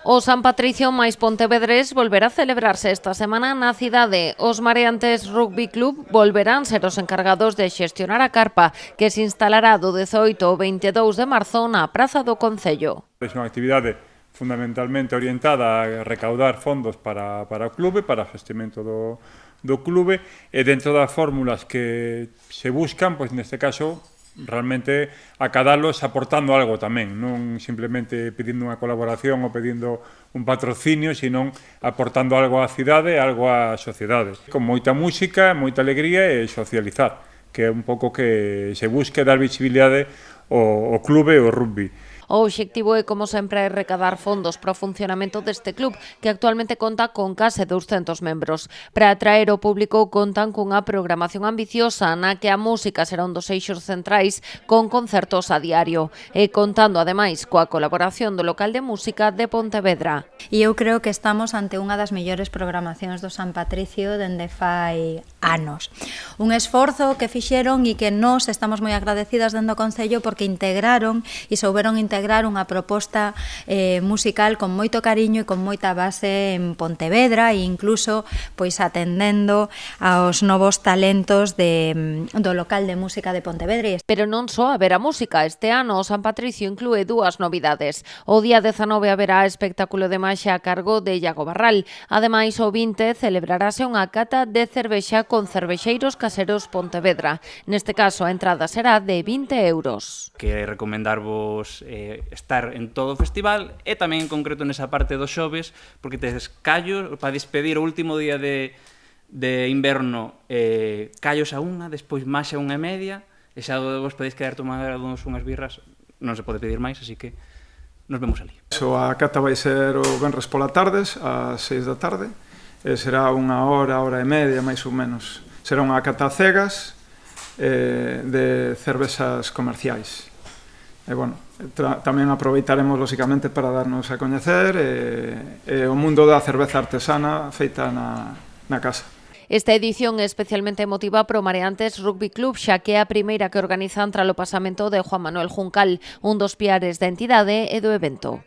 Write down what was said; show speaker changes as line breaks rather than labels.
O San Patricio máis Pontevedrés volverá a celebrarse esta semana na cidade. Os Mareantes Rugby Club volverán ser os encargados de xestionar a carpa, que se instalará do 18 ao 22 de marzo na Praza do Concello.
É unha actividade fundamentalmente orientada a recaudar fondos para o clube, para o xestimento do clube, e dentro das fórmulas que se buscan, pois neste caso, realmente acadalos aportando algo tamén, non simplemente pedindo unha colaboración ou pedindo un patrocinio, sino aportando algo á cidade, algo á sociedade. Con moita música, moita alegría e socializar, que é un pouco que se busque dar visibilidade ao clube e ao rugby.
O obxectivo é, como sempre, recadar fondos para o funcionamento deste club, que actualmente conta con case 200 membros. Para atraer o público contan cunha programación ambiciosa na que a música será un dos eixos centrais, con concertos a diario, e contando ademais coa colaboración do local de música de Pontevedra.
E eu creo que estamos ante unha das mellores programacións do San Patricio dende fai anos. Un esforzo que fixeron e que nós estamos moi agradecidas dentro do Concello porque integraron e souberon integrar unha proposta musical con moito cariño e con moita base en Pontevedra e incluso pois atendendo aos novos talentos do local de música de Pontevedra.
Pero non só haberá música, este ano o San Patricio inclúe dúas novidades. O día 19 haberá espectáculo de maxia a cargo de Iago Barral. Ademais, o 20 celebrarase unha cata de cervexa con cervexeiros caseros Pontevedra. Neste caso, a entrada será de 20 euros.
Que recomendarvos estar en todo o festival e tamén en concreto nesa parte dos xoves, porque tedes callos para despedir o último día de inverno, callos a unha, despois máis a 1:30, e xa vos podéis quedar tomados unhas birras, non se pode pedir máis, así que nos vemos ali.
A cata vai ser o venres pola tardes, ás 6 da tarde, e será unha hora e media, máis ou menos. Será unha cata cegas de cervezas comerciais. E, bueno, tamén aproveitaremos, lóxicamente, para darnos a coñecer o mundo da cerveza artesana feita na casa.
Esta edición é especialmente emotiva pro Mareantes Rugby Club, xa que é a primeira que organizan tras o pasamento de Juan Manuel Juncal, un dos piares da entidade e do evento.